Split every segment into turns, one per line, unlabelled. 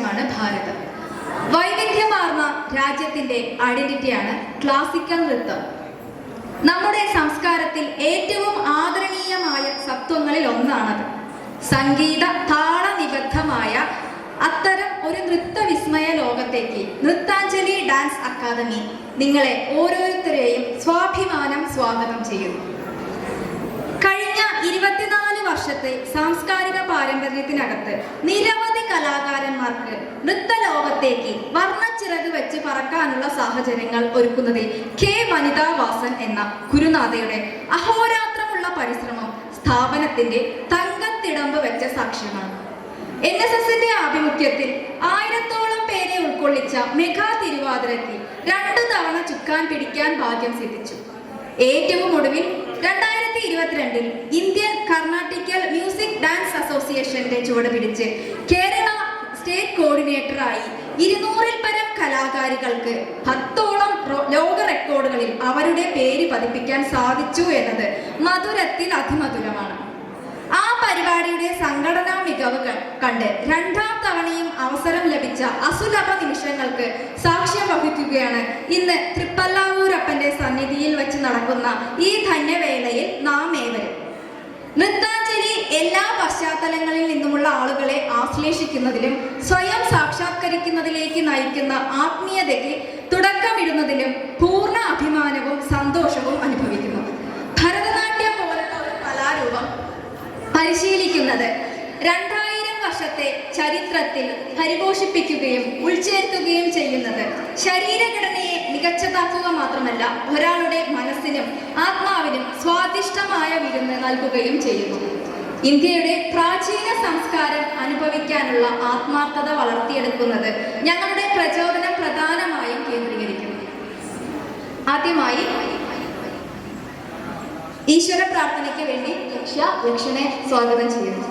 രാജ്യമാണ് ഭാരതം. വൈവിധ്യമാർന്ന രാജ്യത്തിന്റെ ഐഡന്റിറ്റിയാണ് ക്ലാസിക്കൽ നൃത്തം. നമ്മുടെ സംസ്കാരത്തിൽ ഏറ്റവും ആദരണീയമായ സത്വങ്ങളിൽ ഒന്നാണത്. സംഗീത താളനിബദ്ധമായ അത്തരം ഒരു നൃത്തവിസ്മയ ലോകത്തേക്ക് നൃത്താഞ്ജലി ഡാൻസ് അക്കാദമി നിങ്ങളെ ഓരോരുത്തരെയും സ്വാഭിമാനം സ്വാഗതം ചെയ്യുന്നു. കഴിഞ്ഞ 24 വർഷത്തെ സാംസ്കാരിക പാരമ്പര്യത്തിനകത്ത് നിരവധി കലാകാരന്മാർക്ക് നൃത്തലോകത്തേക്ക് വർണ്ണച്ചിറക് വെച്ച് പറക്കാനുള്ള സാഹചര്യങ്ങൾ ഒരുക്കുന്നതിൽ കെ വനിതാ വാസൻ എന്ന ഗുരുനാഥയുടെ അഹോരാത്രമുള്ള പരിശ്രമം സ്ഥാപനത്തിന്റെ തങ്കത്തിടമ്പ് വെച്ച സാക്ഷ്യമാണ്. NSSന്റെ ആഭിമുഖ്യത്തിൽ 1000ഓളം പേരെ ഉൾക്കൊള്ളിച്ച മെഗാ തിരുവാതിരയ്ക്ക് 2 തവണ ചുക്കാൻ പിടിക്കാൻ ഭാഗ്യം സിദ്ധിച്ചു. ഏറ്റവും ഒടുവിൽ 2022 ഇന്ത്യൻ കർണാട്ടിക്കൽ മ്യൂസിക് ഡാൻസ് അസോസിയേഷന്റെ ചുവട് പിടിച്ച് കേരള സ്റ്റേറ്റ് കോർഡിനേറ്ററായി 200-ൽ പരം കലാകാരികൾക്ക് 10ഓളം ലോക റെക്കോർഡുകളിൽ അവരുടെ പേര് പതിപ്പിക്കാൻ സാധിച്ചു എന്നത് മധുരത്തിൽ അതിമധുരമാണ്. ആ പരിപാടിയുടെ സംഘടനാ മികവുകൾ കണ്ട് 2ാം തവണയും അവസരം ലഭിച്ച അസുലഭ നിമിഷങ്ങൾക്ക് സാക്ഷ്യം വഹിക്കുകയാണ് ഇന്ന് തൃപ്പല്ലാവൂരപ്പന്റെ സന്നിധിയിൽ വെച്ച് നടക്കുന്ന ഈ ധന്യവേളയിൽ നാം ഏവരും. നൃത്താഞ്ജലി എല്ലാ പശ്ചാത്തലങ്ങളിൽ നിന്നുമുള്ള ആളുകളെ ആശ്ലേഷിക്കുന്നതിലും സ്വയം സാക്ഷാത്കരിക്കുന്നതിലേക്ക് നയിക്കുന്ന ആത്മീയതയ്ക്ക് തുടക്കമിടുന്നതിലും പൂർണ്ണ അഭിമാനവും സന്തോഷവും അനുഭവിക്കുന്നു. ഭരതനാട്യം പോലുള്ള ഒരു കലാരൂപം പരിശീലിക്കുന്നത് 2000 വർഷത്തെ ചരിത്രത്തിൽ പരിപോഷിപ്പിക്കുകയും ഉൾച്ചേർക്കുകയും ചെയ്യുന്നത് ശരീരഘടനയെ മികച്ചതാക്കുക മാത്രമല്ല, ഒരാളുടെ മനസ്സിനും ആത്മാവിനും സ്വാദിഷ്ടമായ വിരുന്ന് നൽകുകയും ചെയ്യുന്നു. ഇന്ത്യയുടെ പ്രാചീന സംസ്കാരം അനുഭവിക്കാനുള്ള ആത്മാർത്ഥത വളർത്തിയെടുക്കുന്നത് ഞങ്ങളുടെ പ്രചോദനം പ്രധാനമായും കേന്ദ്രീകരിക്കുന്നു. ആദ്യമായി ഈശ്വര പ്രാർത്ഥനയ്ക്ക് വേണ്ടി ലക്ഷനെ സ്വാഗതം ചെയ്യുന്നു.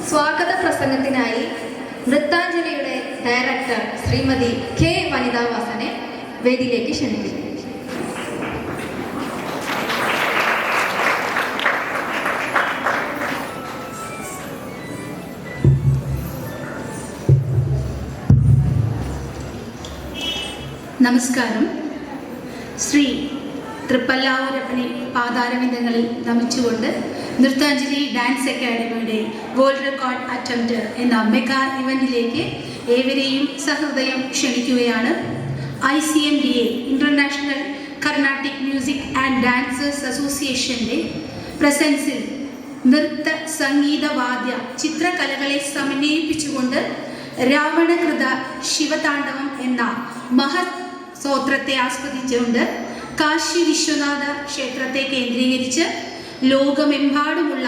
സ്വാഗത പ്രസംഗത്തിനായി നൃത്താഞ്ജലിയുടെ ഡയറക്ടർ ശ്രീമതി കെ വനിതാ വാസനെ വേദിയിലേക്ക് ക്ഷണിക്കുന്നു.
നമസ്കാരം. ശ്രീ തൃപ്പല്ലാവൂരപ്പനെ പാതാരവിന്ദങ്ങളിൽ നമിച്ചുകൊണ്ട് നൃത്താഞ്ജലി ഡാൻസ് അക്കാഡമിയുടെ വേൾഡ് റെക്കോർഡ് അറ്റംപ്റ്റ് എന്ന മെഗാ ഇവന്റിലേക്ക് ഏവരെയും സഹൃദയം ക്ഷണിക്കുകയാണ്. ICMDA international Carnatic music and dancers അസോസിയേഷൻ്റെ പ്രസൻസിൽ നൃത്ത സംഗീത വാദ്യ ചിത്രകലകളെ സമന്വയിപ്പിച്ചുകൊണ്ട് രാവണകൃത ശിവതാണ്ഡവം എന്ന മഹത് സ്തോത്രത്തെ ആസ്വദിച്ചുകൊണ്ട് കാശി വിശ്വനാഥ ക്ഷേത്രത്തെ കേന്ദ്രീകരിച്ച് ലോകമെമ്പാടുമുള്ള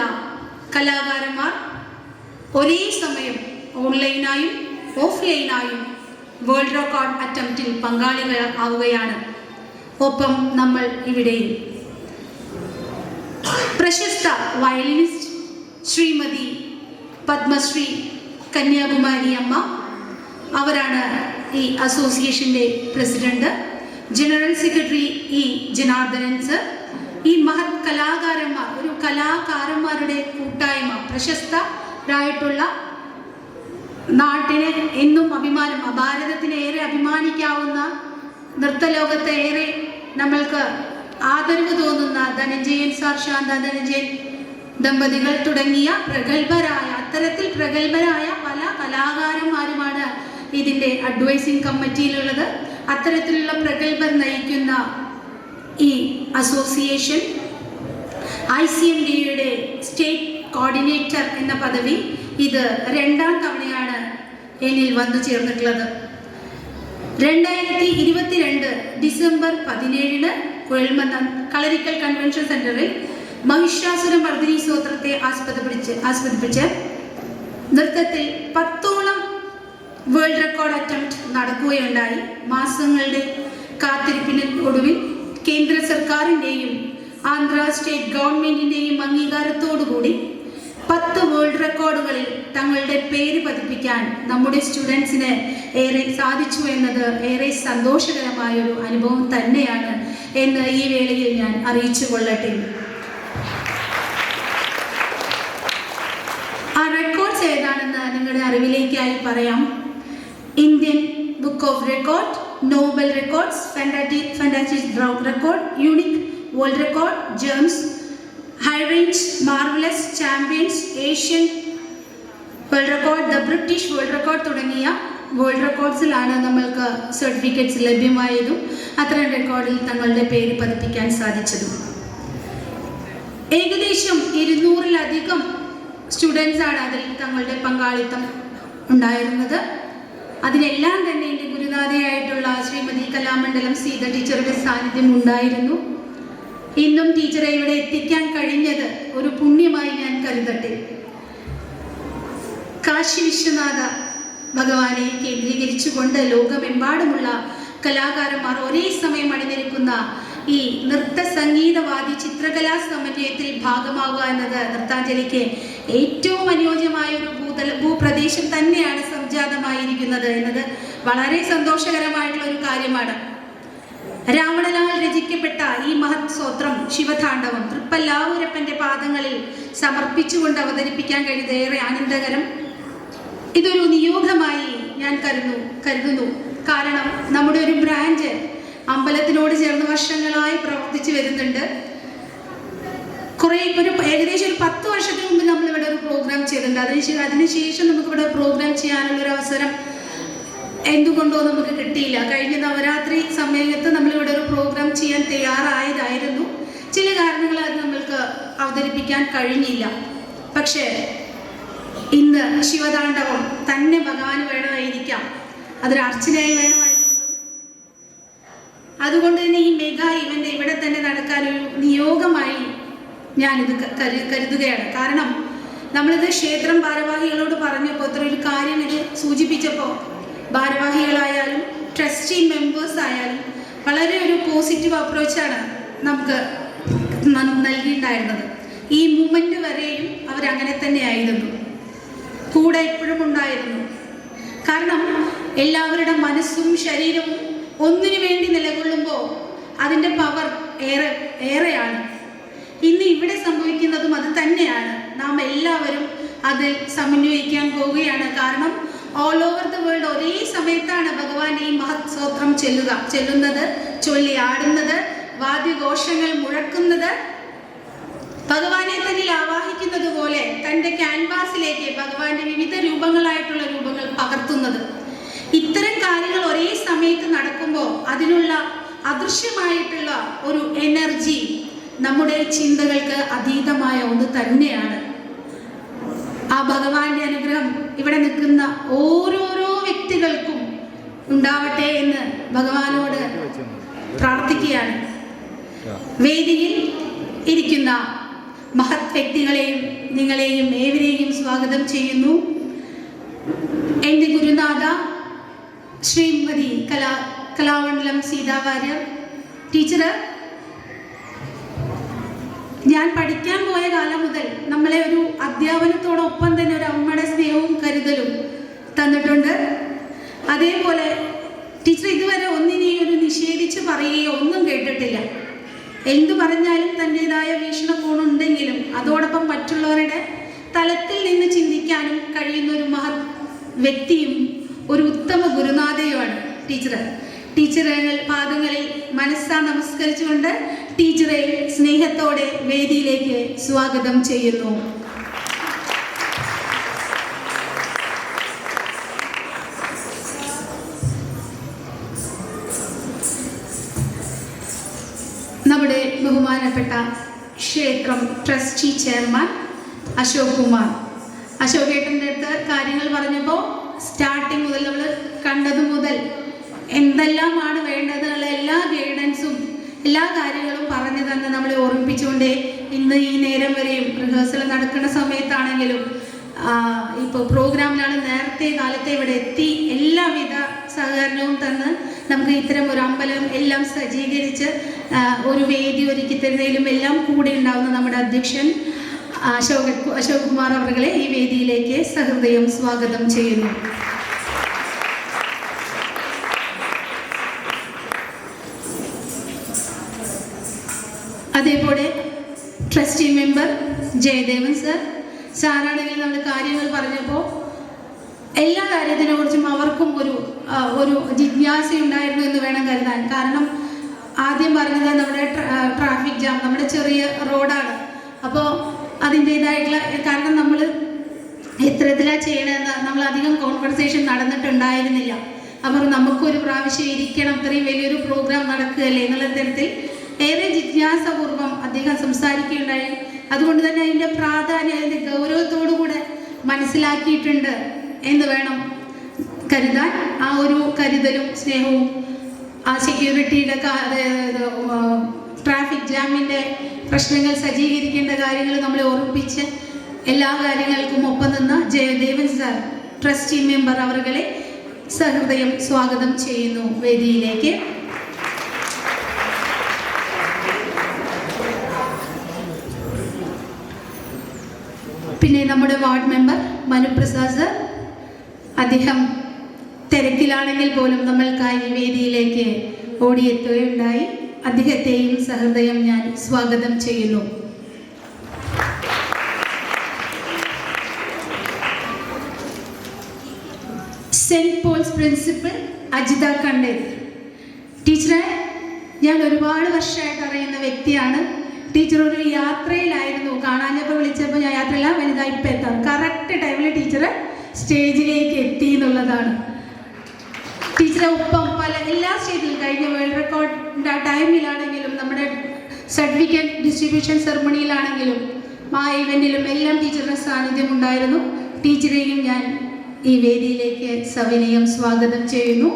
കലാകാരന്മാർ ഒരേ സമയം ഓൺലൈനായും ഓഫ്ലൈനായും വേൾഡ് റെക്കോർഡ് അറ്റംപ്റ്റിൽ പങ്കാളികൾ ആവുകയാണ്. ഒപ്പം നമ്മൾ ഇവിടെയും പ്രശസ്ത വയലിനിസ്റ്റ് ശ്രീമതി പത്മശ്രീ കന്യാകുമാരി അമ്മ, അവരാണ് ഈ അസോസിയേഷൻ്റെ president. General secretary E Janardhanan sir, ഈ മഹത് കലാകാരന്മാർ, ഒരു കലാകാരന്മാരുടെ കൂട്ടായ്മ, പ്രശസ്തരായിട്ടുള്ള, നാട്ടിന് എന്നും അഭിമാനം, ഭാരതത്തിന് ഏറെ അഭിമാനിക്കാവുന്ന, നൃത്തലോകത്തെ ഏറെ നമ്മൾക്ക് ആദരവ് തോന്നുന്ന ധനഞ്ജയൻ സാർ, ശാന്ത ധനഞ്ജയൻ ദമ്പതികൾ തുടങ്ങിയ അത്തരത്തിൽ പ്രഗത്ഭരായ പല കലാകാരന്മാരുമാണ് ഇതിൻ്റെ അഡ്വൈസിംഗ് കമ്മിറ്റിയിലുള്ളത്. അത്തരത്തിലുള്ള പ്രഗത്ഭർ നയിക്കുന്ന ഈ അസോസിയേഷൻ ICMDയുടെ സ്റ്റേറ്റ് കോർഡിനേറ്റർ എന്ന പദവി ഇത് 2ാം തവണയാണ് എന്നിൽ വന്നു ചേർന്നിട്ടുള്ളത്. 2022 ഡിസംബർ 17 കുഴൽമന്ദം കളരിക്കൽ കൺവെൻഷൻ സെന്ററിൽ മഹിഷാസുരമർദ്ദിനി സ്തോത്രത്തെ ആസ്പദിപ്പിച്ച് നൃത്തത്തിൽ 10ഓളം വേൾഡ് റെക്കോർഡ് അറ്റംപ്റ്റ് നടക്കുകയുണ്ടായി. മാസങ്ങളുടെ കാത്തിരിപ്പിന് ഒടുവിൽ കേന്ദ്ര സർക്കാരിൻ്റെയും ആന്ധ്ര സ്റ്റേറ്റ് ഗവൺമെൻറ്റിൻ്റെയും അംഗീകാരത്തോടുകൂടി 10 വേൾഡ് റെക്കോർഡുകളിൽ തങ്ങളുടെ പേര് പതിപ്പിക്കാൻ നമ്മുടെ സ്റ്റുഡൻസിന് ഏറെ സാധിച്ചു എന്നത് ഏറെ സന്തോഷകരമായൊരു അനുഭവം തന്നെയാണ് എന്ന് ഈ വേളയിൽ ഞാൻ അറിയിച്ചു കൊള്ളട്ടെ. ആ റെക്കോർഡ്സ് ഏതാണെന്ന് നിങ്ങളുടെ അറിവിലേക്കായി പറയാം. Indian book of record, Nobel records, fantastic record, unique world record, Gems, high range, marvellous, champions, Asian world record, the British world record തുടങ്ങിയ വേൾഡ് റെക്കോർഡ്സിലാണ് നമ്മൾക്ക് സർട്ടിഫിക്കറ്റ്സ് ലഭ്യമായതും അത്തരം റെക്കോർഡിൽ തങ്ങളുടെ പേര് പതിപ്പിക്കാൻ സാധിച്ചതും. ഏകദേശം 200-ലധികം സ്റ്റുഡൻസാണ് അതിൽ തങ്ങളുടെ പങ്കാളിത്തം ഉണ്ടായിരുന്നത്. അതിനെല്ലാം തന്നെ എൻ്റെ ഗുരുനാഥയായിട്ടുള്ള ശ്രീമതി കലാമണ്ഡലം സീത ടീച്ചറുടെ സാന്നിധ്യം ഉണ്ടായിരുന്നു. ഇന്നും ടീച്ചറെ ഇവിടെ എത്തിക്കാൻ കഴിഞ്ഞത് ഒരു പുണ്യമായി ഞാൻ കരുതട്ടെ. കാശി വിശ്വനാഥ ഭഗവാനെ കേന്ദ്രീകരിച്ചുകൊണ്ട് ലോകമെമ്പാടുമുള്ള കലാകാരന്മാർ ഒരേ സമയം അണിനിരക്കുന്ന ഈ നൃത്ത സംഗീതവാദി ചിത്രകലാ സമന്വയത്തിൽ ഭാഗമാവുക എന്നത് നൃത്താഞ്ജലിക്ക് ഏറ്റവും അനുയോജ്യമായ ഒരു ഭൂപ്രദേശം തന്നെയാണ് സംജാതമായിരിക്കുന്നത് എന്നത് വളരെ സന്തോഷകരമായിട്ടുള്ള ഒരു കാര്യമാണ്. രാവണനാൽ രചിക്കപ്പെട്ട ഈ മഹത് സ്തോത്രം ശിവതാണ്ഡവം തൃപ്പല്ലാവൂരപ്പൻ്റെ പാദങ്ങളിൽ സമർപ്പിച്ചുകൊണ്ട് അവതരിപ്പിക്കാൻ കഴിയുന്നത് ഏറെ ആനന്ദകരം. ഇതൊരു നിയോഗമായി ഞാൻ കരുതുന്നു. കാരണം നമ്മുടെ ഒരു ബ്രാഞ്ച് അമ്പലത്തിനോട് ചേർന്ന് വർഷങ്ങളായി പ്രവർത്തിച്ചു വരുന്നുണ്ട്. ഏകദേശം ഒരു 10 വർഷത്തിന് മുമ്പ് നമ്മളിവിടെ ഒരു പ്രോഗ്രാം ചെയ്തിട്ടുണ്ട്. അതിനുശേഷം നമുക്കിവിടെ പ്രോഗ്രാം ചെയ്യാനുള്ളൊരു അവസരം എന്തുകൊണ്ടോ നമുക്ക് കിട്ടിയില്ല. കഴിഞ്ഞ നവരാത്രി സമയത്ത് നമ്മളിവിടെ ഒരു പ്രോഗ്രാം ചെയ്യാൻ തയ്യാറായതായിരുന്നു. ചില കാരണങ്ങളാൽ നമ്മൾക്ക് അവതരിപ്പിക്കാൻ കഴിഞ്ഞില്ല. പക്ഷേ ഇന്ന് ശിവതാണ്ഡവം തന്നെ ഭഗവാന് വേണമായിരിക്കാം, അതൊരു അർച്ചനയായി വേണമായിരുന്നു. അതുകൊണ്ട് തന്നെ ഈ മെഗാ ഇവന്റ് ഇവിടെ തന്നെ നടക്കാനൊരു നിയോഗമായി ഞാനിത് കരുതുകയാണ്. കാരണം നമ്മളിത് ക്ഷേത്രം ഭാരവാഹികളോട് പറഞ്ഞപ്പോൾ ഒരു കാര്യം ഇത് സൂചിപ്പിച്ചപ്പോൾ ഭാരവാഹികളായാലും ട്രസ്റ്റി മെമ്പേഴ്സ് ആയാലും വളരെ ഒരു പോസിറ്റീവ് അപ്രോച്ചാണ് നമുക്ക് നൽകിയിട്ടുണ്ടായിരുന്നത്. ഈ മൂമെന്റ് വരെയും അവരങ്ങനെ തന്നെയായിരുന്നു, കൂടെ എപ്പോഴും ഉണ്ടായിരുന്നു. കാരണം എല്ലാവരുടെ മനസ്സും ശരീരവും ഒന്നിനു വേണ്ടി നിലകൊള്ളുമ്പോൾ അതിൻ്റെ പവർ ഏറെയാണ്. ഇന്ന് ഇവിടെ സംഭവിക്കുന്നതും അത് തന്നെയാണ്. നാം എല്ലാവരും അതിൽ സമന്വയിക്കാൻ പോവുകയാണ്. കാരണം ഓൾ ഓവർ ദ വേൾഡ് ഒരേ സമയത്താണ് ഭഗവാന്റെ ഈ മഹത് സ്തോത്രം ചെല്ലുന്നത്, ചൊല്ലി ആടുന്നത്, വാദ്യഘോഷങ്ങൾ മുഴക്കുന്നത്. ഭഗവാനെ തന്നിൽ ആവാഹിക്കുന്നത് പോലെ തൻ്റെ ക്യാൻവാസിലേക്ക് ഭഗവാന്റെ വിവിധ രൂപങ്ങളായിട്ടുള്ള രൂപങ്ങൾ പകർത്തുന്നത്. ഇത്തരം കാര്യങ്ങൾ ഒരേ സമയത്ത് നടക്കുമ്പോൾ അതിനുള്ള അദൃശ്യമായിട്ടുള്ള ഒരു എനർജി നമ്മുടെ ചിന്തകൾക്ക് അതീതമായ ഒന്ന് തന്നെയാണ്. ആ ഭഗവാന്റെ അനുഗ്രഹം ഇവിടെ നിൽക്കുന്ന ഓരോരോ ഭഗവാനോട് പ്രാർത്ഥിക്കുകയാണ്. വേദിയിൽ ഇരിക്കുന്ന മഹത് വ്യക്തികളെയും നിങ്ങളെയും ഏവരെയും സ്വാഗതം ചെയ്യുന്നു. എൻ്റെ ഗുരുനാഥ ശ്രീമതി കലാമണ്ഡലം സീതാ വാര്യർ ടീച്ചറ്, ഞാൻ പഠിക്കാൻ പോയ കാലം മുതൽ നമ്മളെ ഒരു അധ്യാപനത്തോടൊപ്പം തന്നെ ഒരു അമ്മയുടെ സ്നേഹവും കരുതലും തന്നിട്ടുണ്ട്. അതേപോലെ ടീച്ചർ ഇതുവരെ ഒന്നിനെയും ഒരു നിഷേധിച്ച് പറയുകയോ ഒന്നും കേട്ടിട്ടില്ല. എന്തു പറഞ്ഞാലും തൻ്റെതായ വീക്ഷണകോണുണ്ടെങ്കിലും അതോടൊപ്പം മറ്റുള്ളവരുടെ തലത്തിൽ നിന്ന് ചിന്തിക്കാനും കഴിയുന്ന ഒരു മഹത് വ്യക്തിയും ഒരു ഉത്തമ ഗുരുനാഥയുമാണ് ടീച്ചർ. ടീച്ചറുടെ പാദങ്ങളിൽ മനസ്സാ നമസ്കരിച്ചുകൊണ്ട് ടീച്ചറെ സ്നേഹത്തോടെ വേദിയിലേക്ക് സ്വാഗതം ചെയ്യുന്നു. നമ്മുടെ ബഹുമാനപ്പെട്ട ക്ഷേത്രം ട്രസ്റ്റി ചെയർമാൻ അശോക് കുമാർ, അശോകേട്ടൻ്റെ അടുത്ത് കാര്യങ്ങൾ പറഞ്ഞപ്പോൾ സ്റ്റാർട്ടിങ് മുതൽ നമ്മൾ കണ്ടതു മുതൽ എന്തെല്ലാമാണ് വേണ്ടതെന്നുള്ള എല്ലാ ഗൈഡൻസും എല്ലാ കാര്യങ്ങളും പറഞ്ഞു തന്നെ നമ്മളെ ഓർമ്മിപ്പിച്ചുകൊണ്ടേ ഇന്ന് ഈ നേരം വരെയും റിഹേഴ്സൽ നടക്കുന്ന സമയത്താണെങ്കിലും ഇപ്പോൾ പ്രോഗ്രാമിലാണ് നേരത്തെ കാലത്തെ ഇവിടെ എത്തി എല്ലാവിധ സഹകരണവും തന്ന് നമുക്ക് ഇത്തരം ഒരു അമ്പലം എല്ലാം സജ്ജീകരിച്ച് ഒരു വേദി ഒരുക്കി തരുന്നതിലും എല്ലാം കൂടെ ഉണ്ടാവുന്ന നമ്മുടെ അധ്യക്ഷൻ അശോക് കുമാർ അവരുടെ ഈ വേദിയിലേക്ക് സഹൃദയം സ്വാഗതം ചെയ്യുന്നു. അതേപോലെ ട്രസ്റ്റി മെമ്പർ ജയദേവൻ സാറാണെങ്കിൽ നമ്മൾ കാര്യങ്ങൾ പറഞ്ഞപ്പോൾ എല്ലാ കാര്യത്തിനെ കുറിച്ചും അവർക്കും ഒരു ജിജ്ഞാസ ഉണ്ടായിരുന്നു എന്ന് വേണം കരുതാൻ. കാരണം ആദ്യം പറഞ്ഞത് നമ്മുടെ ട്രാഫിക് ജാം, നമ്മുടെ ചെറിയ റോഡാണ്. അപ്പോൾ അതിൻ്റേതായിട്ടുള്ള കാരണം നമ്മൾ എത്രത്തിലാണ് ചെയ്യണമെന്ന് നമ്മൾ അധികം കോൺവെർസേഷൻ നടന്നിട്ടുണ്ടായിരുന്നില്ല. അവർ നമുക്കൊരു പ്രാവശ്യം ഇരിക്കണം, ഇത്രയും വലിയൊരു പ്രോഗ്രാം നടക്കുകയല്ലേ എന്നുള്ള തരത്തിൽ ഏറെ ജിജ്ഞാസപൂർവ്വം അദ്ദേഹം സംസാരിക്കുകയുണ്ടായി. അതുകൊണ്ട് തന്നെ അതിൻ്റെ പ്രാധാന്യം, അതിൻ്റെ ഗൗരവത്തോടുകൂടെ മനസ്സിലാക്കിയിട്ടുണ്ട് എന്ന് വേണം കരുതാൻ. ആ ഒരു കരുതലും സ്നേഹവും ആ സെക്യൂരിറ്റിയുടെ ട്രാഫിക് ജാമിൻ്റെ പ്രശ്നങ്ങൾ സജ്ജീകരിക്കേണ്ട കാര്യങ്ങൾ നമ്മളെ ഓർമ്മിപ്പിച്ച് എല്ലാ കാര്യങ്ങൾക്കും ഒപ്പം നിന്ന ജയദേവൻ സാർ ട്രസ്റ്റി മെമ്പർ അവരെ സഹൃദയം സ്വാഗതം ചെയ്യുന്നു വേദിയിലേക്ക്. പിന്നെ നമ്മുടെ വാർഡ് മെമ്പർ മനുപ്രസാദ് സർ, അദ്ദേഹം തിരക്കിലാണെങ്കിൽ പോലും നമ്മൾക്കായി വേദിയിലേക്ക് ഓടിയെത്തുകയുണ്ടായി. അദ്ദേഹത്തെയും സഹൃദയം ഞാൻ സ്വാഗതം ചെയ്യുന്നു. സെന്റ് പോൾസ് പ്രിൻസിപ്പൽ അജിത കണ്ടേൽ ടീച്ചറെ ഞാൻ ഒരുപാട് വർഷമായിട്ട് അറിയുന്ന വ്യക്തിയാണ്. ടീച്ചർ ഒരു യാത്രയിലായിരുന്നു, കാണാഞ്ഞപ്പോൾ വിളിച്ചപ്പോൾ ഞാൻ യാത്രയില്ല, വലുതായി ഇപ്പം എത്താം. കറക്റ്റ് ടൈമിൽ ടീച്ചർ സ്റ്റേജിലേക്ക് എത്തി എന്നുള്ളതാണ്. ടീച്ചറെ ഒപ്പം എല്ലാ സ്റ്റേജിലും കഴിഞ്ഞ വേൾഡ് റെക്കോർഡിൻ്റെ ടൈമിലാണെങ്കിലും നമ്മുടെ സർട്ടിഫിക്കറ്റ് ഡിസ്ട്രിബ്യൂഷൻ സെറമണിയിലാണെങ്കിലും ആ ഇവൻറ്റിലും എല്ലാം ടീച്ചറുടെ സാന്നിധ്യം ഉണ്ടായിരുന്നു. ടീച്ചറെയും ഞാൻ ഈ വേദിയിലേക്ക് സവിനയം സ്വാഗതം ചെയ്യുന്നു.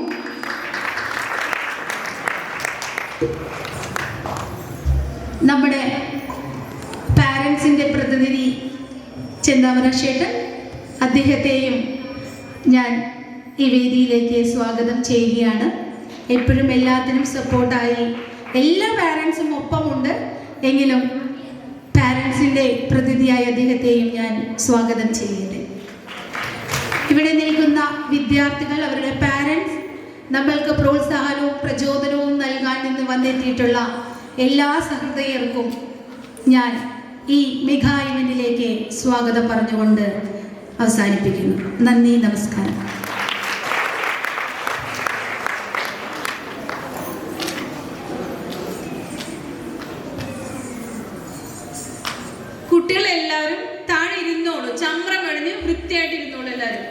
നമ്മുടെ പാരൻസിൻ്റെ പ്രതിനിധി ചെന്താമര ചേട്ടൻ, അദ്ദേഹത്തെയും ഞാൻ ഈ വേദിയിലേക്ക് സ്വാഗതം ചെയ്യുകയാണ്. എപ്പോഴും എല്ലാത്തിനും സപ്പോർട്ടായി എല്ലാ പാരൻസും ഒപ്പമുണ്ട് എങ്കിലും പാരൻസിൻ്റെ പ്രതിനിധിയായ അദ്ദേഹത്തെയും ഞാൻ സ്വാഗതം ചെയ്യട്ടെ. ഇവിടെ നിൽക്കുന്ന വിദ്യാർത്ഥികൾ, അവരുടെ പാരൻസ്, നമ്മൾക്ക് പ്രോത്സാഹനവും പ്രചോദനവും നൽകാൻ നിന്ന് വന്നെത്തിയിട്ടുള്ള എല്ലാ സഹൃദയർക്കും ഞാൻ ഈ മെഗാ ഇവന്റിലേക്ക് സ്വാഗതം പറഞ്ഞുകൊണ്ട് അവസാനിപ്പിക്കുന്നു. നന്ദി, നമസ്കാരം.
കുട്ടികളെല്ലാവരും താഴെ ഇരുന്നോളൂ, ചമ്രം കഴിഞ്ഞ് വൃത്തിയായിട്ട് ഇരുന്നോളൂ എല്ലാവരും.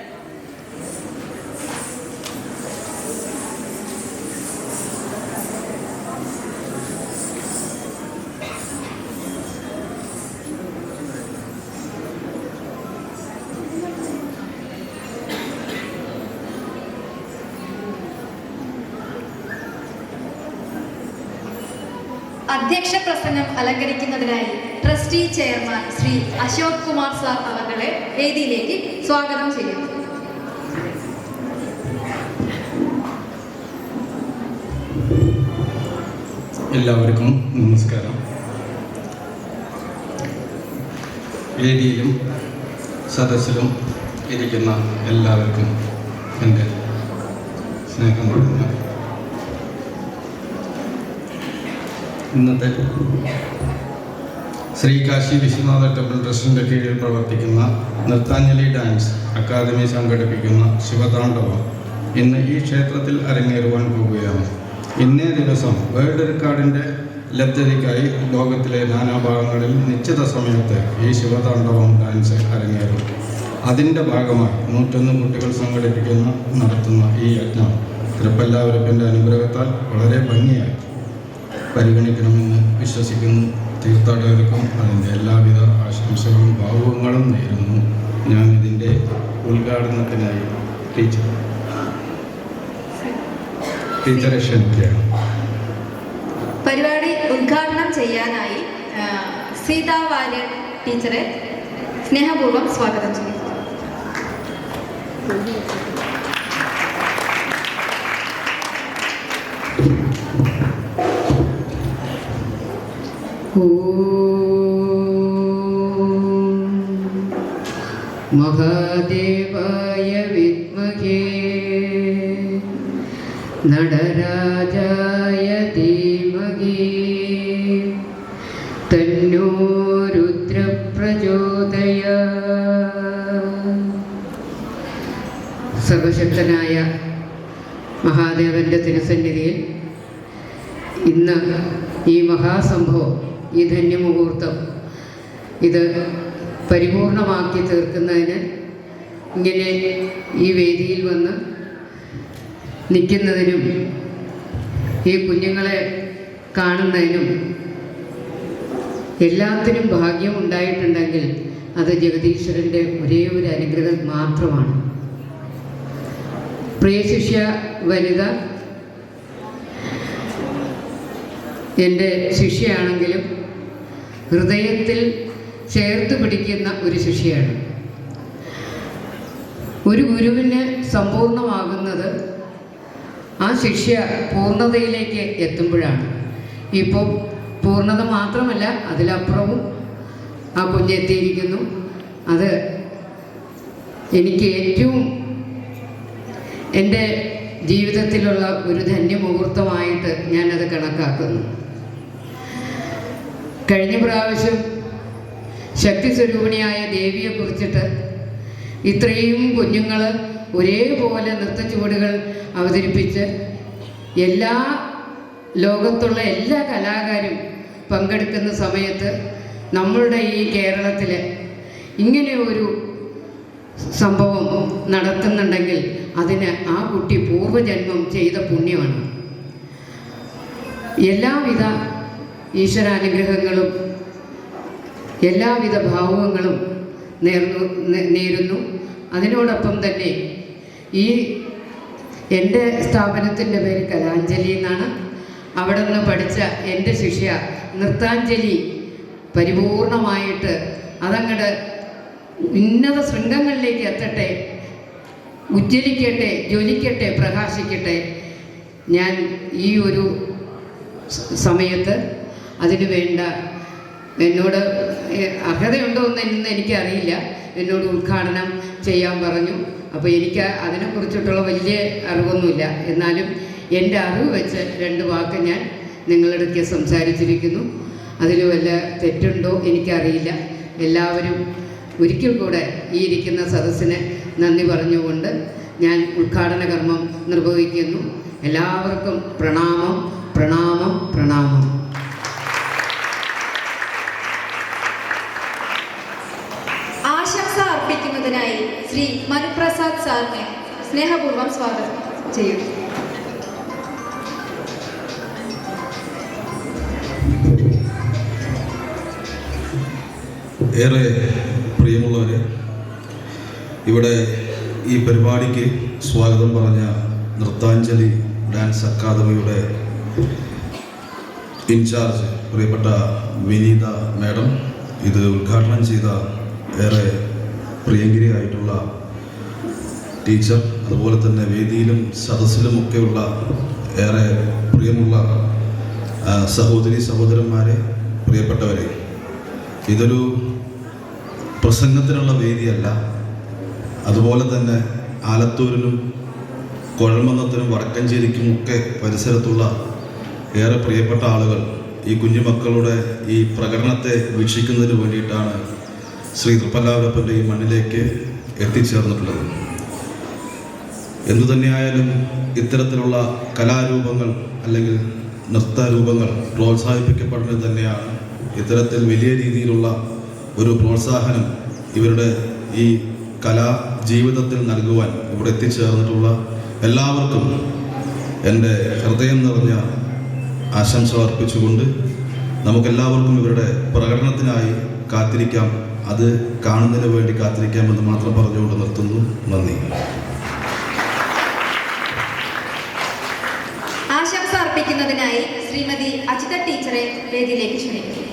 അധ്യക്ഷ പ്രസംഗം അലങ്കരിക്കുന്നതിനായി trustee chairman Shri Ashok Kumar sir അവരുടെ വേദിയിലേക്ക് സ്വാഗതം ചെയ്യുന്നു.
എല്ലാവർക്കും നമസ്കാരം. വേദിയിലും സദസ്സിലും ഇരിക്കുന്ന എല്ലാവർക്കും എൻ്റെ സ്നേഹം നിറഞ്ഞ ഇന്നത്തെ ശ്രീ കാശി വിശ്വനാഥ ടെമ്പിൾ ട്രസ്റ്റിൻ്റെ കീഴിൽ പ്രവർത്തിക്കുന്ന നൃത്താഞ്ജലി ഡാൻസ് അക്കാദമി സംഘടിപ്പിക്കുന്ന ശിവതാണ്ഡവം ഇന്ന് ഈ ക്ഷേത്രത്തിൽ അരങ്ങേറുവാൻ പോവുകയാണ്. ഇന്നേ ദിവസം വേൾഡ് റെക്കോർഡിൻ്റെ ലബ്ധതയ്ക്കായി ലോകത്തിലെ നാനാഭാഗങ്ങളിൽ നിശ്ചിത സമയത്ത് ഈ ശിവതാണ്ഡവം ഡാൻസ് അരങ്ങേറും. അതിൻ്റെ ഭാഗമായി 101 കുട്ടികൾ നടത്തുന്ന ഈ യജ്ഞം തിരുപ്പല്ലാവരപ്പൻ്റെ അനുഗ്രഹത്താൽ വളരെ ഭംഗിയായി പരിഗണിക്കണമെന്ന് വിശ്വസിക്കുന്നു. തീർത്ഥാടകർക്കും അതിൻ്റെ എല്ലാവിധ ആശംസകളും ഭാവുകങ്ങളും നേരുന്നു. ഞാൻ ഇതിൻ്റെ ഉദ്ഘാടനത്തിനായി ടീച്ചറെ ക്ഷണിക്കുകയാണ്.
പരിപാടി ഉദ്ഘാടനം ചെയ്യാനായി സീതാ വാര്യർ ടീച്ചറെ സ്നേഹപൂർവ്വം സ്വാഗതം ചെയ്യുന്നു.
മഹാദേവായ വിദ്മഹേ നടരാജായ ധീമഹി തന്നോ രുദ്രപ്രചോദയാത്. സർവശക്തനായ മഹാദേവൻ്റെ തിരുസന്നിധിയിൽ ഇന്ന് ഈ മഹാസംഭവം, ഈ ധന്യമുഹൂർത്തം ഇത് പരിപൂർണമാക്കി തീർക്കുന്നതിന് ഇങ്ങനെ ഈ വേദിയിൽ വന്ന് നിൽക്കുന്നതിനും ഈ കുഞ്ഞുങ്ങളെ കാണുന്നതിനും എല്ലാത്തിനും ഭാഗ്യം ഉണ്ടായിട്ടുണ്ടെങ്കിൽ അത് ജഗദീശ്വരൻ്റെ ഒരേ ഒരു അനുഗ്രഹം മാത്രമാണ്. പ്രിയ ശിഷ്യ വനിത എൻ്റെ ശിഷ്യയാണെങ്കിലും ഹൃദയത്തിൽ ചേർത്ത് പിടിക്കുന്ന ഒരു ശിഷ്യയാണ്. ഒരു ഗുരുവിന് സമ്പൂർണ്ണമാകുന്നത് ആ ശിഷ്യ പൂർണ്ണതയിലേക്ക് എത്തുമ്പോഴാണ്. ഇപ്പം പൂർണ്ണത മാത്രമല്ല, അതിലപ്പുറവും ആ കുഞ്ഞെത്തിയിരിക്കുന്നു. അത് എനിക്ക് ഏറ്റവും എൻ്റെ ജീവിതത്തിലുള്ള ഒരു ധന്യമുഹൂർത്തമായിട്ട് ഞാനത് കണക്കാക്കുന്നു. കഴിഞ്ഞ പ്രാവശ്യം ശക്തി സ്വരൂപിണിയായ ദേവിയെ കുറിച്ചിട്ട് ഇത്രയും കുഞ്ഞുങ്ങൾ ഒരേപോലെ നൃത്തച്ചുവടുകൾ അവതരിപ്പിച്ച് എല്ലാ ലോകത്തുള്ള എല്ലാ കലാകാരും പങ്കെടുക്കുന്ന സമയത്ത് നമ്മളുടെ ഈ കേരളത്തിൽ ഇങ്ങനെ ഒരു സംഭവം നടത്തുന്നുണ്ടെങ്കിൽ അതിന് ആ കുട്ടി പൂർവ്വജന്മം ചെയ്ത പുണ്യമാണ്. എല്ലാവിധ ഈശ്വരാനുഗ്രഹങ്ങളും എല്ലാവിധ ഭാവുകങ്ങളും നേരുന്നു. അതിനോടൊപ്പം തന്നെ ഈ എൻ്റെ സ്ഥാപനത്തിൻ്റെ പേര് കലാഞ്ജലി എന്നാണ്. അവിടെ നിന്ന് പഠിച്ച എൻ്റെ ശിഷ്യ നൃത്താഞ്ജലി പരിപൂർണമായിട്ട് അതങ്ങട് ഉന്നത ശൃംഗങ്ങളിലേക്ക് എത്തട്ടെ, ഉജ്ജ്വലിക്കട്ടെ, ജ്വലിക്കട്ടെ, പ്രകാശിക്കട്ടെ. ഞാൻ ഈ ഒരു സമയത്ത് അതിനു വേണ്ട എന്നോട് അർഹതയുണ്ടോ എന്ന് എനിക്കറിയില്ല. എന്നോട് ഉദ്ഘാടനം ചെയ്യാൻ പറഞ്ഞു. അപ്പോൾ എനിക്ക് അതിനെക്കുറിച്ചിട്ടുള്ള വലിയ അറിവൊന്നുമില്ല. എന്നാലും എൻ്റെ അറിവ് വെച്ച് 2 വാക്ക് ഞാൻ നിങ്ങളടുത്ത് സംസാരിച്ചിരിക്കുന്നു. അതിൽ വല്ല തെറ്റുണ്ടോ എനിക്കറിയില്ല. എല്ലാവരും ഒരിക്കൽ കൂടെ ഈ ഇരിക്കുന്ന സദസ്സിന് നന്ദി പറഞ്ഞുകൊണ്ട് ഞാൻ ഉദ്ഘാടന കർമ്മം നിർവഹിക്കുന്നു. എല്ലാവർക്കും പ്രണാമം, പ്രണാമം, പ്രണാമം.
ആശംസ അർപ്പിക്കുന്നതിനായി ശ്രീ മനുപ്രസാദ് സാറിനെ സ്നേഹപൂർവ്വം സ്വാഗതം ചെയ്യുന്നു.
ഏറെ പ്രിയമുള്ളവരെ, ഇവിടെ ഈ പരിപാടിക്ക് സ്വാഗതം പറഞ്ഞ നൃത്താഞ്ജലി ഡാൻസ് അക്കാദമിയുടെ ഇൻചാർജ് പ്രിയപ്പെട്ട വിനീത മാഡം, ഇത് ഉദ്ഘാടനം ചെയ്ത ഏറെ പ്രിയങ്കരിയായിട്ടുള്ള ടീച്ചർ, അതുപോലെ തന്നെ വേദിയിലും സദസ്സിലുമൊക്കെയുള്ള ഏറെ പ്രിയമുള്ള സഹോദരി സഹോദരന്മാരെ, പ്രിയപ്പെട്ടവരെ, ഇതൊരു പ്രസംഗത്തിനുള്ള വേദിയല്ല. അതുപോലെ തന്നെ ആലത്തൂരിനും കുഴൽമന്നത്തിനും വടക്കഞ്ചേരിക്കും ഒക്കെ പരിസരത്തുള്ള ഏറെ പ്രിയപ്പെട്ട ആളുകൾ ഈ കുഞ്ഞുമക്കളുടെ ഈ പ്രകടനത്തെ വീക്ഷിക്കുന്നതിന് വേണ്ടിയിട്ടാണ് ശ്രീ തൃപ്പല്ലാവരപ്പൻ്റെ ഈ മണ്ണിലേക്ക് എത്തിച്ചേർന്നിട്ടുള്ളത്. എന്തുതന്നെയായാലും ഇത്തരത്തിലുള്ള കലാരൂപങ്ങൾ അല്ലെങ്കിൽ നൃത്തരൂപങ്ങൾ പ്രോത്സാഹിപ്പിക്കപ്പെടുന്നത് തന്നെയാണ്. ഇത്തരത്തിൽ വലിയ രീതിയിലുള്ള ഒരു പ്രോത്സാഹനം ഇവരുടെ ഈ കലാ ജീവിതത്തിൽ നൽകുവാൻ ഇവിടെ എത്തിച്ചേർന്നിട്ടുള്ള എല്ലാവർക്കും എൻ്റെ ഹൃദയം നിറഞ്ഞ ആശംസ അർപ്പിച്ചുകൊണ്ട് നമുക്കെല്ലാവർക്കും ഇവരുടെ പ്രകടനത്തിനായി കാത്തിരിക്കാം, അത് കാണുന്നതിന് വേണ്ടി കാത്തിരിക്കാമെന്ന് മാത്രം പറഞ്ഞുകൊണ്ട് നിർത്തുന്നു. നന്ദി.
ആശംസ അർപ്പിക്കുന്നതിനായി ശ്രീമതി അജിത ടീച്ചറെ വേദിയിലേക്ക് ക്ഷണിക്കുന്നു.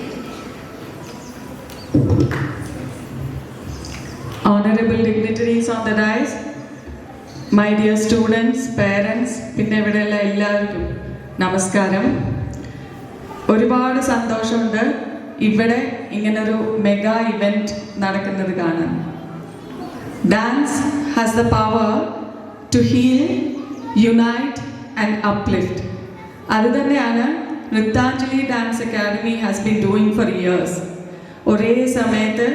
Honorable dignitaries on the dais, my dear students, parents, പിന്നെ ഇവിടെയുള്ള എല്ലാവർക്കും നമസ്കാരം. ഒരുപാട് സന്തോഷമുണ്ട് ഇവിടെ ഇങ്ങനൊരു മെഗാ ഇവൻറ്റ് നടക്കുന്നത് കാണാൻ. Dance has the power to heal, unite and uplift. അത് തന്നെയാണ് Nrithanjali dance academy has been doing for years. ഒരേ സമയത്ത്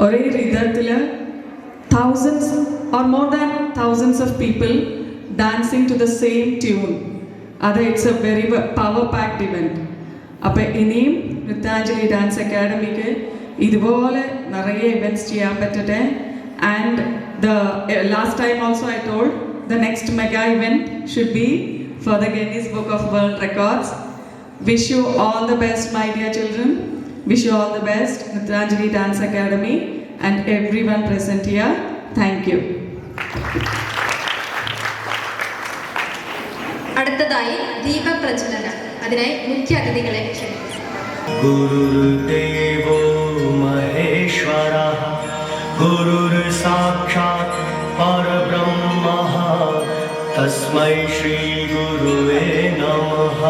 ഒരേ റിതത്തിൽ thousands or more than thousands of people dancing to the same tune. It's a very power-packed event. അപ്പോൾ ഇനിയും നൃത്താഞ്ജലി dance academic ഇതുപോലെ നിറയെ events ചെയ്യാൻ പറ്റട്ടെ. And last time also I told the next mega event should be for the Guinness Book of World Records. Wish you all the best, my dear children. Wish you all the best, Nrityanjali Dance Academy and everyone present here. Thank you.
അടുത്തതായി ദീപപ്രജ്വലനം, അതിനായി മുഖ്യ അതിഥികളെ ക്ഷണിക്കുന്നു.
ഗുരുദേവോ മഹേശ്വരഃ ഗുരുർ സാക്ഷാത് പരബ്രഹ്മഃ തസ്മൈ ശ്രീ ഗുരുവേ നമഃ.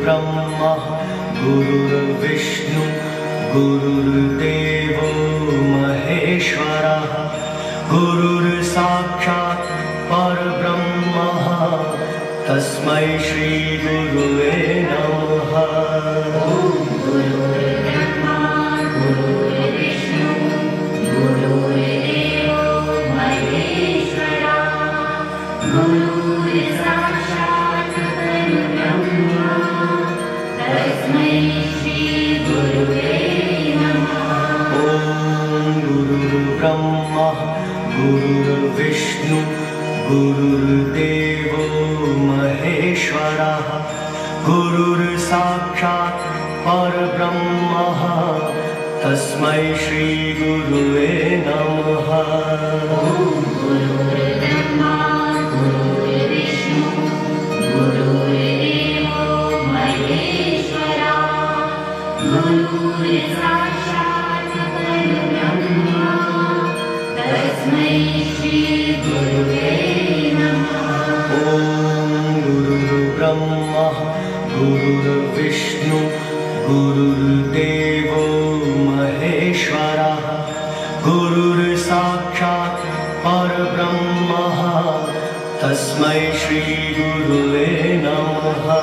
ब्रह्मा गुरुर्विष्णु गुरुर्देवो महेश्वरः गुरुर्साक्षात् परब्रह्मः तस्मै श्री गुरुवे नमः. ब्रह्मा गुरुर्विष्णु गुरुर्देवो महेश्वरः गुरुर्साक्षात् परब्रह्मः तस्मै श्री गुरुवे नमः. ब्रह्मा गुरुर्विष्णु गुरुर्देवो महेश्वरः गुरुर्साक्षात् परब्रह्मः तस्मै श्री गुरुवे नमः.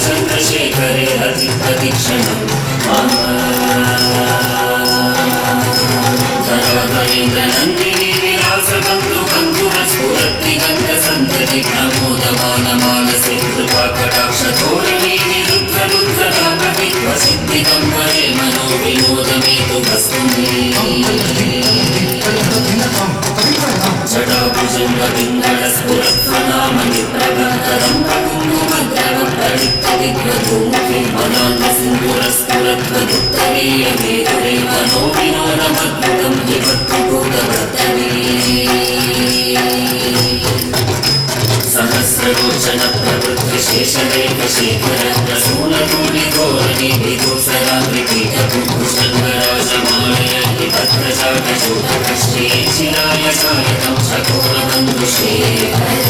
चंद्रशेखरे प्रतिक्षणं नंदिनी विलासबंधु बंधुरस्फुरति गंधसंतति प्रमोदमान मानसे कृपा कटाक्ष धोरणी निरुद्ध रुद्रता प्रतित्व सिद्धिकं हरे मनो विनोदमेतु वस्तुनि जटाभुजङ्गपिङ्गलस्फुरत्वनामनि प्रभङ्करं प्रकुङ्कुमद्रवं प्रलिप्तदिग्वधूमुखे मनान्दसिन्दुरस्फुरत्वदुत्तरीयमेतुरे मनो विनोदमद्भुतं विभक्तिभूतवर्तने सहस्रलोचन प्रवृत्तिशेषरेखशेखर प्रसूनधूलिधोरणि विदुसराग्रिकीटकुकुशङ्गराजमालय विभद्रजातशोभकश्री चिराय सायकं चकोरबन्धुशेखर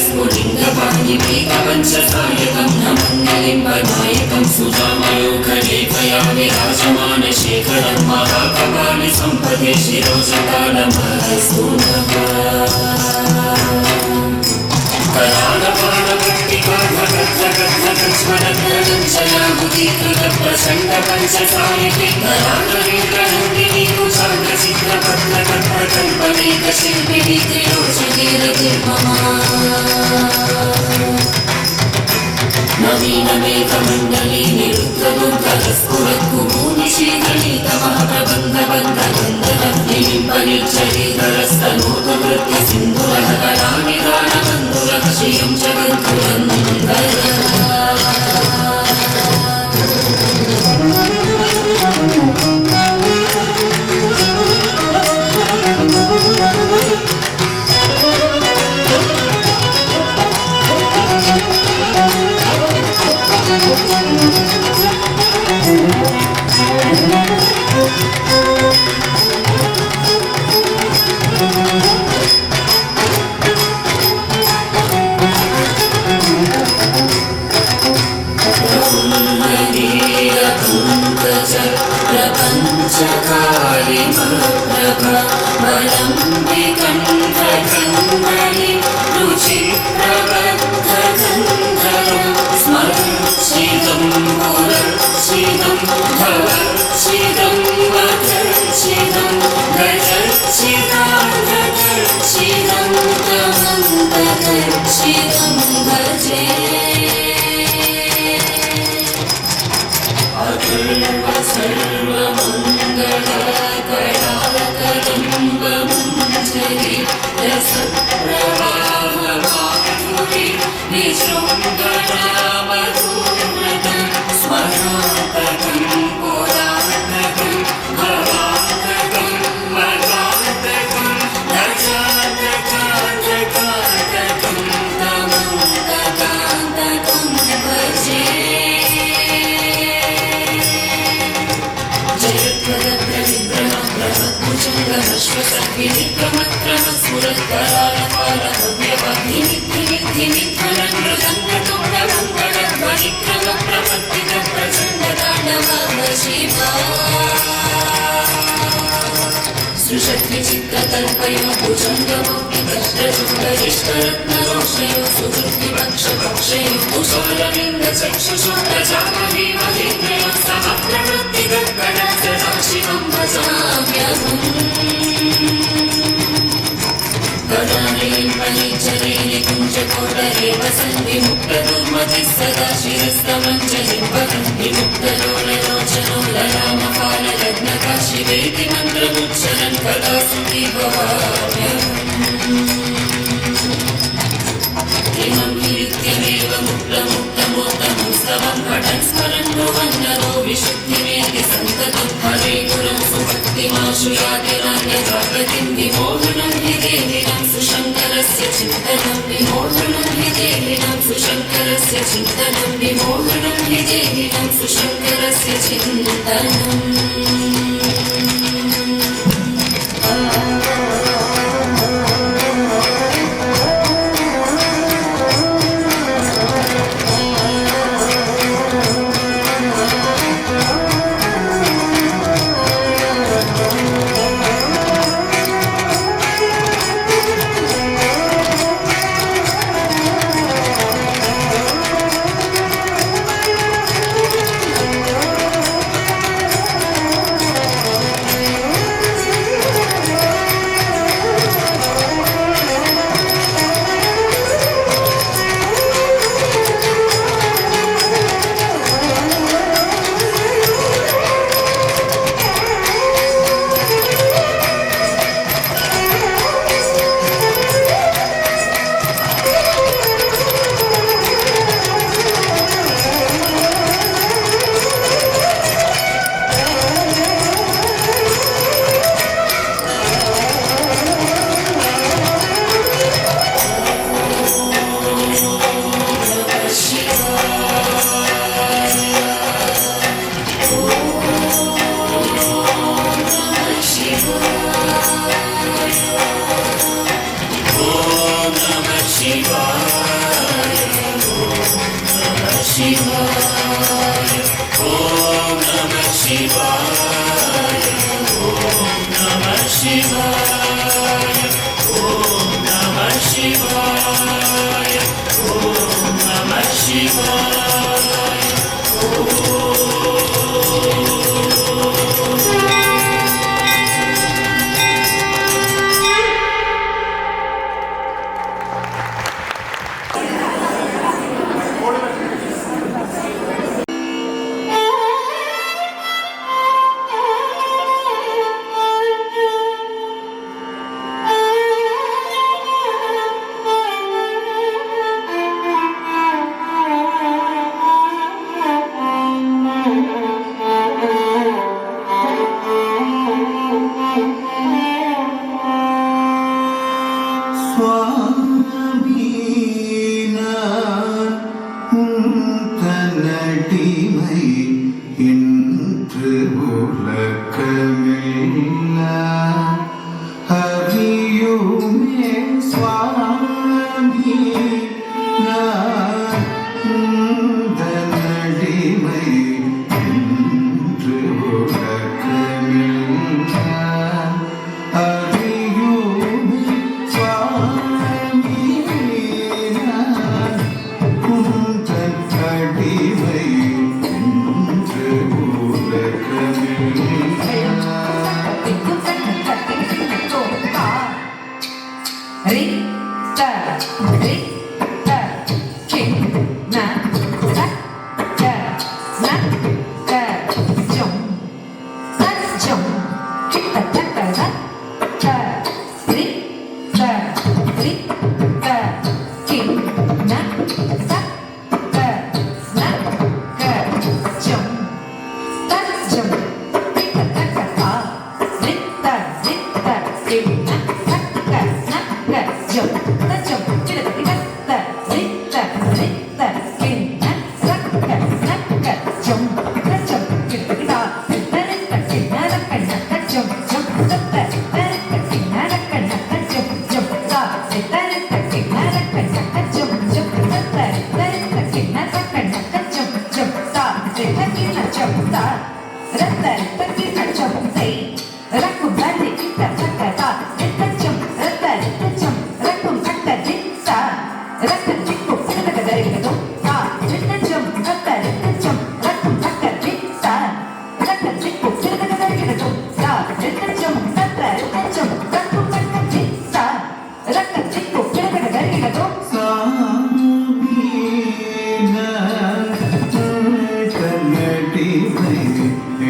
स्फुलिङ्गपाणिमेकपञ्चसायकं नमन्यलिम्बनायकं सुजामयोगलेखया विराजमानशेखरं महाकपालि सम्पदे शिरोजकालमस्तु प्रचण्डपञ्चसायके करालवेन्द्रनन्दिनी कुशाग्रचित्रपत्रकल्पनेकशिल्पिनी त्रिलोचनेरतिर्ममा नवीनमेकमण्डली निरुद्धदुर्गस्फुरत्कुमूनिशीतलीतमः प्रबन्धबन्धगन्धरन्निलिम्बनिच्छरीधरस्तनोतुवृत्तिसिन्धुरः करानिदानबन्धुरः श्रियं जगद्गुरन्दर चित्रकल्पयो भुजङ्गमोक्तिभद्रशुभरिष्टरत्नरोषयो सुवृत्तिपक्षपक्षयो कुशललिङ्गचक्षुषो प्रजामहे महेन्द्रयो समप्रवृत्तिगर्गणसदाशिवं भजाम्यहम् गदानेन्द्रनीचरेणि कुञ्जकोटरे वसन् विमुक्तदुर्मतिः सदा शिरस्तमञ्जलिं वदन् विमुक्तलोललोचनो ललामफाललग्न सदाशिवेति मन्त्रमुच्चरन् कदा सुखी भवाम्यहम् इमं कीर्त्यमेव मुक्तमुत्तमोत्तमं स्तवं पठन् स्मरन् भुवन्नरो विशुद्धिमेति सन्ततं हरे गुरं सुभक्तिमाशु यातिरान्यजागतिं विमोहनं हि देहिनं सुशङ्करस्य चिन्तनं विमोहनं हि देहिनं सुशङ्करस्य चिन्तनं विमोहनं हि देहिनं सुशङ्करस्य चिन्तनम्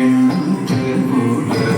என்று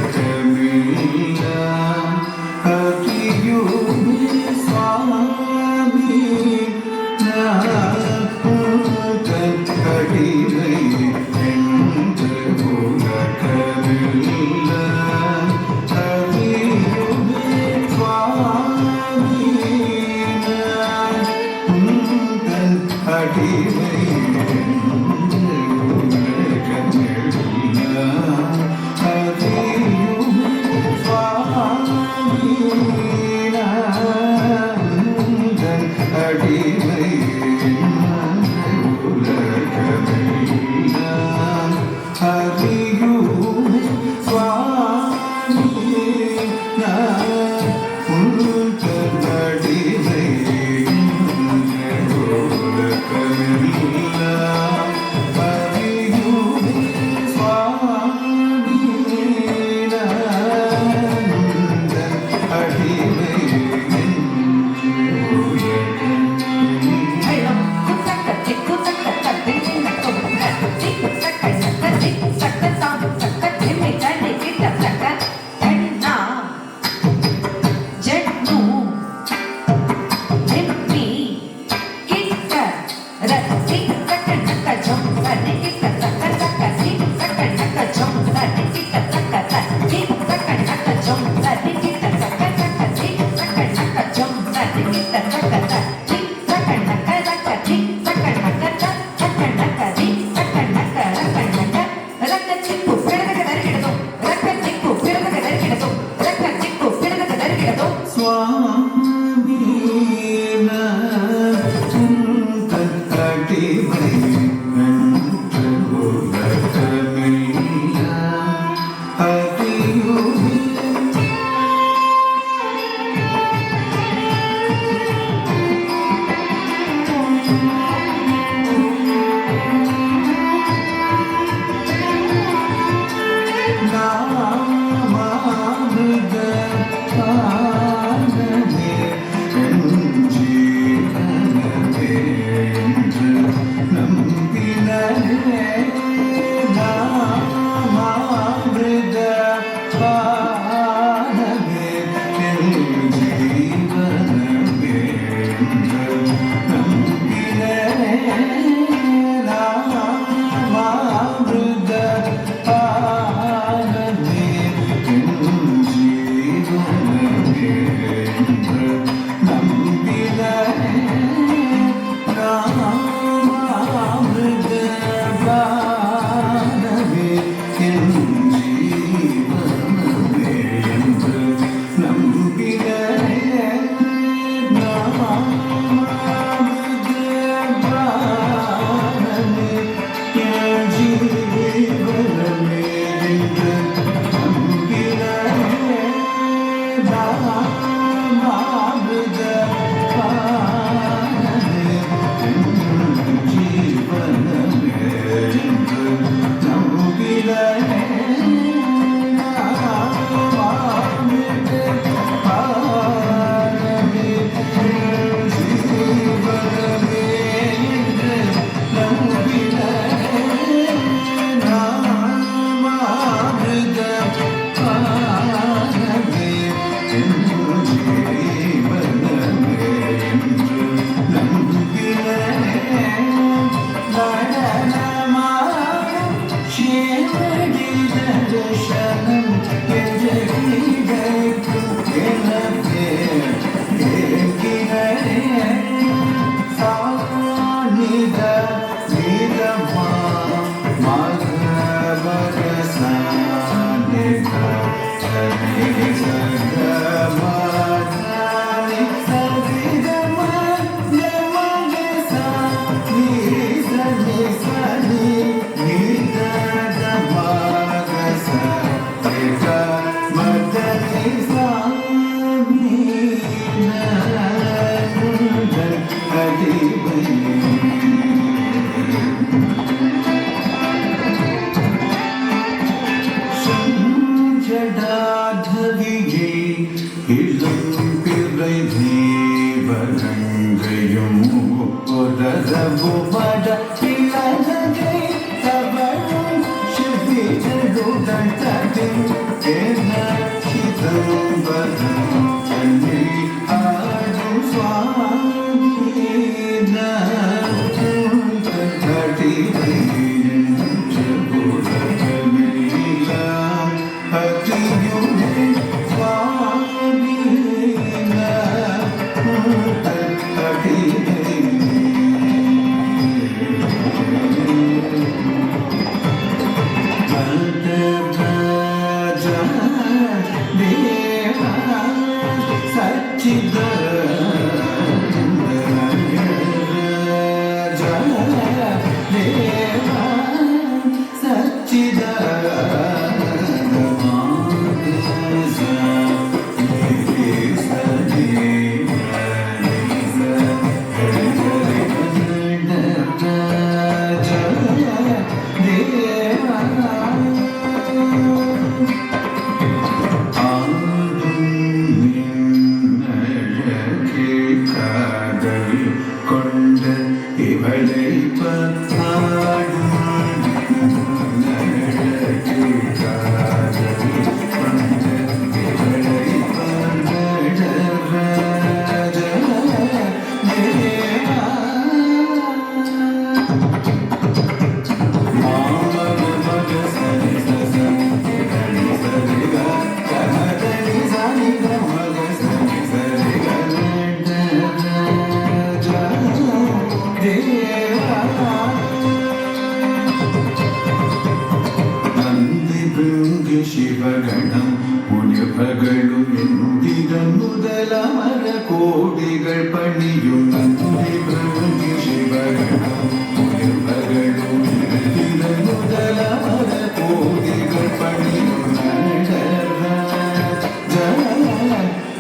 Swami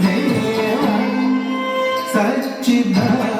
देव सच्चिदानंद